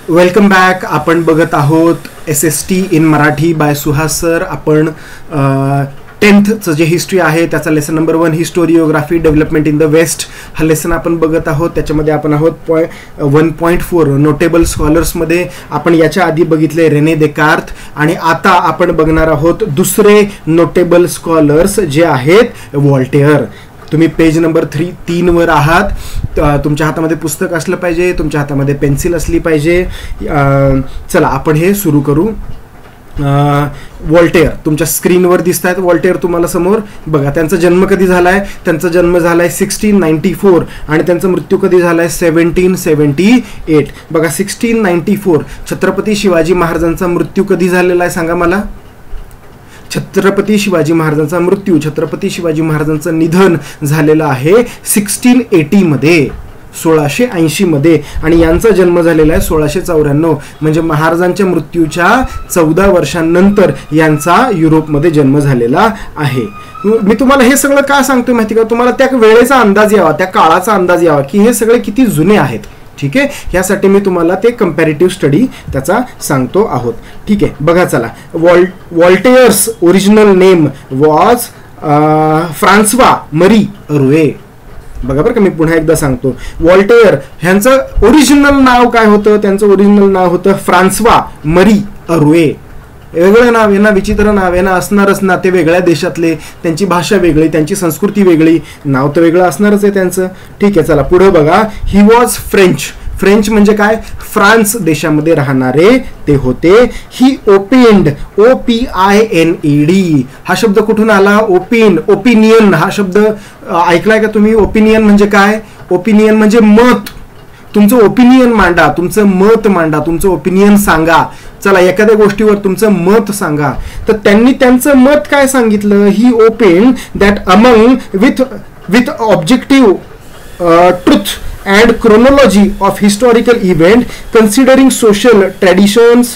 Welcome back. आपण बघत आहोत SST in Marathi by Suhas sir. आपण 10th जे हिस्ट्री आहे त्याचा lesson number 1 historiography development in the West हा लेसन आपण बघत आहोत. त्याच्यामध्ये आपण आहोत 1.4 नोटेबल स्कॉलर्समध्ये. आपण याच्या आधी बघितले रेने देकार्त आणि आता आपण बघणार आहोत दुसरे नोटेबल स्कॉलर्स जे आहेत वॉल्टेअर. तुम्ही पेज नंबर 3 वर आहात. तुमच्या हातामध्ये पुस्तक असलं पाहिजे, तुमच्या हातामध्ये पेन्सिल असली पाहिजे. चला आपण हे सुरू करू. वॉल्टेअर तुमच्या स्क्रीनवर दिसत आहेत. वॉल्टेअर तुम्हाला समोर बघा. त्यांचा जन्म कधी झालाय? त्यांचा जन्म झालाय 1694 आणि त्यांचा मृत्यू कधी झालाय 1778. बघा 1694 छत्रपती शिवाजी महाराजांचा मृत्यू कधी झालेला आहे सांगा मला. छत्रपती शिवाजी महाराजांचा मृत्यू, छत्रपती शिवाजी महाराजांचं निधन झालेलं आहे 1680 मध्ये, 1680 मध्ये. आणि यांचा जन्म झालेला आहे 1694. म्हणजे महाराजांच्या मृत्यूच्या 14 वर्षांनंतर यांचा युरोपमध्ये जन्म झालेला आहे. मी तुम्हाला हे सगळं का सांगतोय माहिती का? तुम्हाला त्या वेळेचा अंदाज यावा, त्या काळाचा अंदाज यावा की हे सगळे किती जुने आहेत. ठीक आहे, यासाठी मी तुम्हाला ते कंपॅरेटिव्ह स्टडी त्याचा सांगतो आहोत. ठीक आहे, बघा चला. वॉल्टेअर्स ओरिजिनल नेम वॉज फ्रान्सवा मरी अरुए. बघा बरं का, मी पुन्हा एकदा सांगतो. वॉल्टेअर ह्यांचं ओरिजिनल नाव काय होतं? त्यांचं ओरिजिनल नाव होतं फ्रान्सवा मरी अरुए. वेगळं नाव आहे ना, विचित्र नाव आहे ना, असणारच ना. ते वेगळ्या देशातले, त्यांची भाषा वेगळी, त्यांची संस्कृती वेगळी, नाव तर वेगळं असणारच आहे त्यांचं. ठीक आहे, चला पुढे बघा. He was French. फ्रेंच म्हणजे काय? फ्रान्स देशामध्ये राहणारे ते होते. ही ओपिन्ड, OPINED हा शब्द कुठून आला? ओपिनियन हा शब्द ऐकलाय का तुम्ही? ओपिनियन म्हणजे काय? ओपिनियन म्हणजे मत. तुमचं ओपिनियन मांडा, तुमचं मत मांडा, तुमचं ओपिनियन सांगा. चला एखाद्या गोष्टीवर तुमचं मत सांगा. तर त्यांनी त्यांचं मत काय सांगितलं? ही open that among with objective truth and chronology of historical event considering social traditions,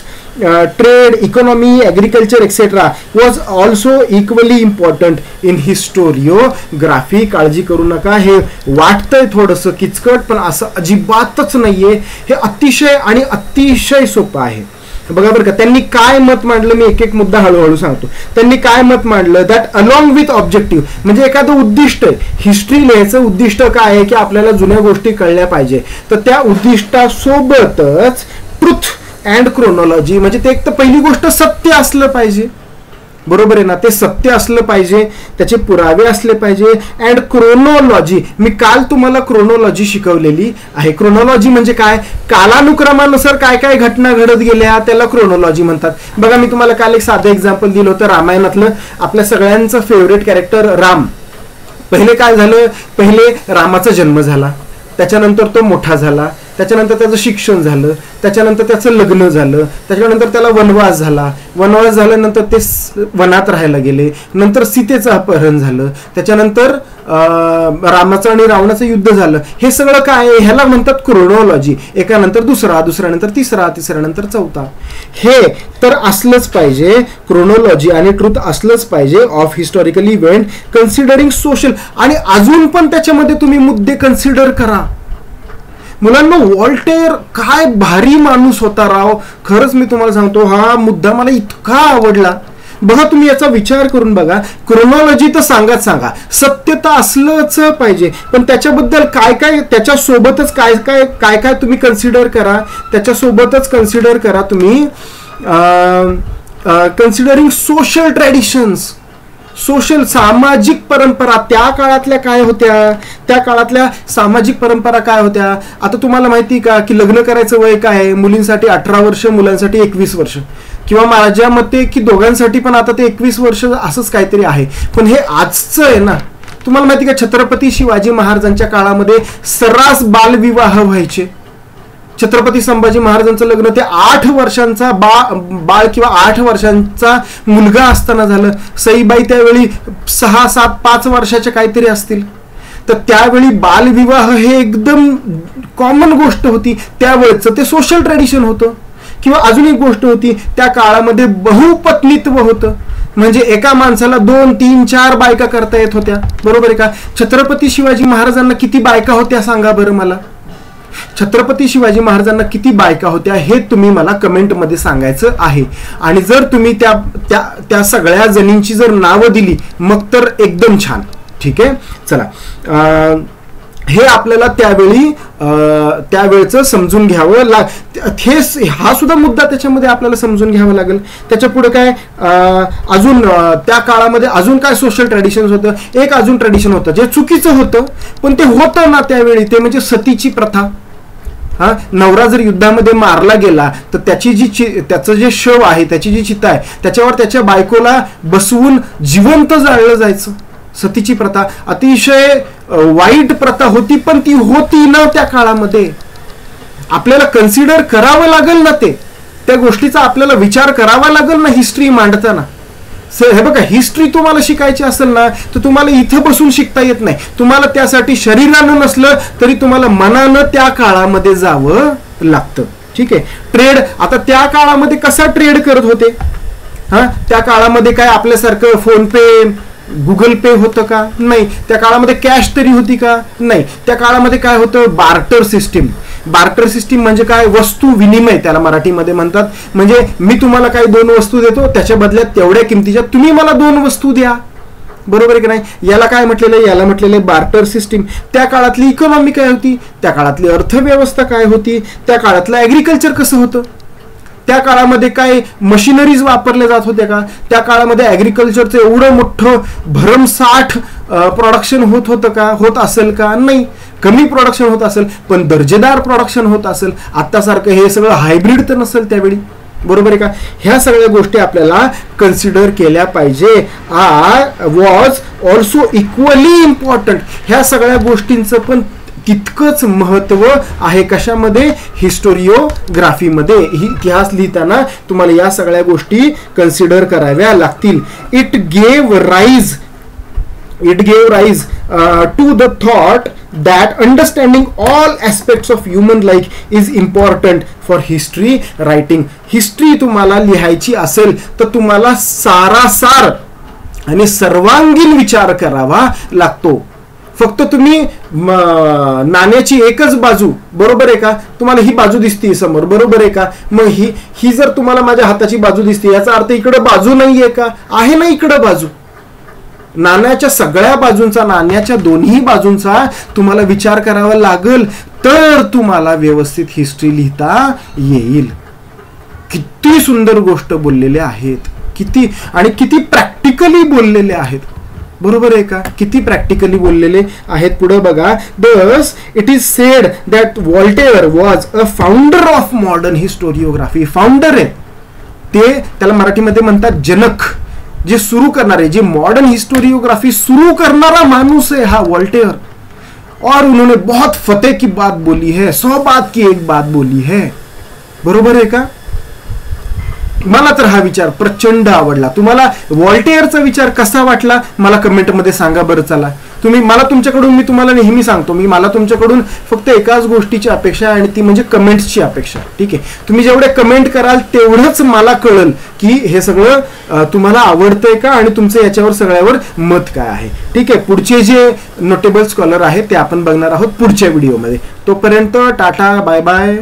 trade, economy, agriculture etc. was also equally important in historiography. काळजी करू नका, हे वाटतंय थोडंसं किचकट पण असं अजिबातच नाहीये. हे अतिशय आणि अतिशय सोपं आहे. बघा बरं का, त्यांनी काय मत मांडलं? मी एक एक मुद्दा हळूहळू सांगतो. त्यांनी काय मत मांडलं? दॅट अलॉंग विथ ऑब्जेक्टिव्ह म्हणजे एखादं उद्दिष्ट आहे. हिस्ट्री लिहायचं उद्दिष्ट काय आहे? की आपल्याला जुन्या गोष्टी कळल्या पाहिजे. तर त्या उद्दिष्टासोबतच ट्रुथ अँड क्रोनॉलॉजी म्हणजे ते एक तर पहिली गोष्ट सत्य असलं पाहिजे. बरोबर आहे ना, ते सत्य असलं पाहिजे, त्याचे पुरावे असले पाहिजे. अँड क्रोनॉलॉजी, मी काल तुम्हाला क्रोनॉलॉजी शिकवलेली आहे. क्रोनॉलॉजी म्हणजे काय? कालानुक्रमानुसार काय काय घटना घडत गेल्या त्याला क्रोनॉलॉजी म्हणतात. बघा मी तुम्हाला काल एक साधं एक्झाम्पल दिलं होतं रामायणातलं. आपल्या सगळ्यांचं फेवरेट कॅरेक्टर राम. पहिले काय झालं? पहिले रामाचा जन्म झाला, त्याच्यानंतर तो मोठा झाला, त्याच्यानंतर त्याचं शिक्षण झालं, त्याच्यानंतर त्याचं लग्न झालं, त्याच्यानंतर त्याला वनवास झाला. वनवास झाल्यानंतर ते वनात राहायला गेले. नंतर सीतेचं अपहरण झालं. त्याच्यानंतर रामाचं आणि रावणाचं युद्ध झालं. हे सगळं काय? ह्याला म्हणतात क्रोनॉलॉजी. एकानंतर दुसरा, दुसऱ्यानंतर तिसरा, तिसऱ्यानंतर चौथा. हे तर असलंच पाहिजे. क्रोनॉलॉजी आणि ट्रुथ असलंच पाहिजे of historical event considering social. आणि अजून पण त्याच्यामध्ये तुम्ही मुद्दे कन्सिडर करा. मुलांना वॉल्टेअर काय भारी माणूस होता राव. खरंच मी तुम्हाला सांगतो, हा मुद्दा मला इतका आवडला. बघा तुम्ही याचा विचार करून बघा. क्रोनॉलॉजी तर सांगा, सत्य तर असलंच पाहिजे, पण त्याच्याबद्दल काय काय, त्याच्यासोबतच काय काय तुम्ही कन्सिडर करा. त्याच्यासोबतच कन्सिडर करा तुम्ही कन्सिडरिंग सोशल ट्रॅडिशन्स, सोशल सामाजिक परंपरा. त्या काळातल्या काय होत्या? त्या काळातल्या सामाजिक परंपरा काय होत्या? आता तुम्हाला माहिती का की लग्न करायचं वय काय आहे? मुलींसाठी 18 वर्ष, मुलांसाठी 21 वर्ष, किंवा माझ्या मते की दोघांसाठी पण आता ते 21 वर्ष असंच काहीतरी आहे. पण हे आजचं आहे ना. तुम्हाला माहिती का छत्रपती शिवाजी महाराजांच्या काळामध्ये सर्रास बालविवाह व्हायचे. छत्रपती संभाजी महाराजांचं लग्न ते 8 वर्षांचा बाळ किंवा 8 वर्षांचा मुलगा असताना झालं. सईबाई त्यावेळी 6, 7, 5 वर्षाच्या काहीतरी असतील. तर त्यावेळी बालविवाह हे एकदम कॉमन गोष्ट होती. त्यावेळेचं ते सोशल ट्रेडिशन होतं. किंवा अजून एक गोष्ट होती, त्या काळामध्ये बहुपत्नीत्व होतं. म्हणजे एका माणसाला 2, 3, 4 बायका करता येत होत्या. बरोबर आहे का? छत्रपती शिवाजी महाराजांना किती बायका होत्या सांगा बरं मला. छत्रपती शिवाजी महाराजांना किती बायका होत्या हे तुम्ही मला कमेंटमध्ये सांगायचं आहे. आणि जर तुम्ही त्या सगळ्या जणींची जर नावं दिली मग तर एकदम छान. ठीक आहे, चला हे आपल्याला त्यावेळचं समजून घ्यावं हा सुद्धा मुद्दा त्याच्यामध्ये आपल्याला समजून घ्यावा लागेल. त्याच्या पुढे काय अजून त्या काळामध्ये अजून काय सोशल ट्रेडिशन होतं. एक अजून ट्रेडिशन होतं जे चुकीचं होतं पण ते होतं ना त्यावेळी, ते म्हणजे सतीची प्रथा. हा, नवरा जर युद्धामध्ये मारला गेला तर त्याचं जे शव आहे, त्याची जी चिता आहे, त्याच्यावर त्याच्या बायकोला बसवून जिवंत जाळलं जायचं. सतीची प्रथा अतिशय वाईट प्रथा होती पण ती होती ना त्या काळामध्ये. आपल्याला कन्सिडर करावं लागेल ना, त्या गोष्टीचा आपल्याला विचार करावा लागेल ना हिस्ट्री मांडताना. हे बघा, हिस्ट्री तुम्हाला शिकायची असेल ना तर तुम्हाला इथं बसून शिकता येत नाही. तुम्हाला त्यासाठी शरीरानं नसलं तरी तुम्हाला मनानं त्या काळामध्ये जावं लागतं. ठीक आहे, ट्रेड आता त्या काळामध्ये कसा ट्रेड करत होते. हा, त्या काळामध्ये काय आपल्यासारखं फोन पे गुगल पे होतं का? नाही. त्या काळामध्ये कॅश तरी होती का? नाही. त्या काळामध्ये काय होतं? Barter system. बार्टर सिस्टीम म्हणजे काय? वस्तू विनिमय त्याला मराठीमध्ये म्हणतात. म्हणजे मी तुम्हाला काही 2 वस्तू देतो, त्याच्या बदल्यात तेवढ्या किमतीच्या तुम्ही मला 2 वस्तू द्या. बरोबर आहे की नाही? याला काय म्हटलेलं आहे? याला म्हटलेलं आहे बार्टर सिस्टीम. त्या काळातली इकॉनॉमी काय होती? त्या काळातली अर्थव्यवस्था काय होती? त्या काळातलं ऍग्रिकल्चर कसं होतं? त्या काळामध्ये काय मशिनरीज वापरल्या जात होत्या का? त्या काळामध्ये ऍग्रिकल्चरचं एवढं मोठं भरमसाठ प्रोडक्शन होत होतं का? होत असेल का? नाही. कमी प्रोडक्शन होत असेल पण दर्जेदार प्रोडक्शन होत असेल. आत्तासारखं हे सगळं हायब्रिड तर नसेल त्यावेळी. बरोबर आहे का? ह्या सगळ्या गोष्टी आपल्याला कन्सिडर केल्या पाहिजे. Was also equally important. ह्या सगळ्या गोष्टींचं पण तितकंच महत्व आहे. कशामध्ये? हिस्टोरिओग्राफीमध्ये. इतिहास लिहिताना तुम्हाला या सगळ्या गोष्टी कन्सिडर कराव्या लागतील. It gave rise to the thought that understanding all aspects of human life is important for history writing. History तुम्हाला लिहायची असेल तर तुम्हाला सारासार आणि सर्वांगीण विचार करावा लागतो. फक्त तुम्ही नाण्याची एकच बाजू, बरोबर आहे का? तुम्हाला ही बाजू दिसते समोर, बरोबर आहे का? मग ही जर तुम्हाला माझ्या हाताची बाजू दिसते याचा अर्थ इकडे बाजू नाहीये का? आहे ना इकडे बाजू. नाण्याच्या सगळ्या बाजूंचा, नाण्याच्या दोन्ही बाजूंचा तुम्हाला विचार करावा लागेल तर तुम्हाला व्यवस्थित हिस्ट्री लिहिता येईल. किती सुंदर गोष्ट बोललेले आहेत, किती प्रॅक्टिकली बोललेले आहेत. बरोबर आहे का? किती प्रॅक्टिकली बोललेले आहेत. पुढे बघा. Thus it is sed that Voltaire was a founder of modern historiography. Founder आहे ते, त्याला मराठीमध्ये म्हणतात जनक. जे सुरू करणारे, जे मॉडर्न हिस्टोरियोग्राफी सुरू करणारा माणूस है हा वॉल्टेयर. और उन्होंने बहुत फतेह की बात बोली है, 100 बात की एक बात बोली है. बरोबर आहे का? मला तर हा विचार प्रचंड आवडला. तुम्हाला वॉल्टेयरचा विचार कसा वाटला मला कमेंटमध्ये सांगा बरं. चला, मला तुमच्याकडून, मी तुम्हाला नेहमी सांगतो, मला तुमच्याकडून फक्त एकाच गोष्टीची अपेक्षा आहे आणि ती म्हणजे कमेंट्सची अपेक्षा. ठीक आहे, तुम्ही जेवढे कमेंट कराल तेवढंच मला कळेल की हे सगळं तुम्हाला आवडतंय का आणि तुमचं याच्यावर सगळ्यावर मत काय आहे. ठीक आहे, पुढचे जे नोटेबल स्कॉलर आहेत ते आपण बघणार आहोत पुढच्या व्हिडिओमध्ये. तोपर्यंत टाटा, बाय बाय.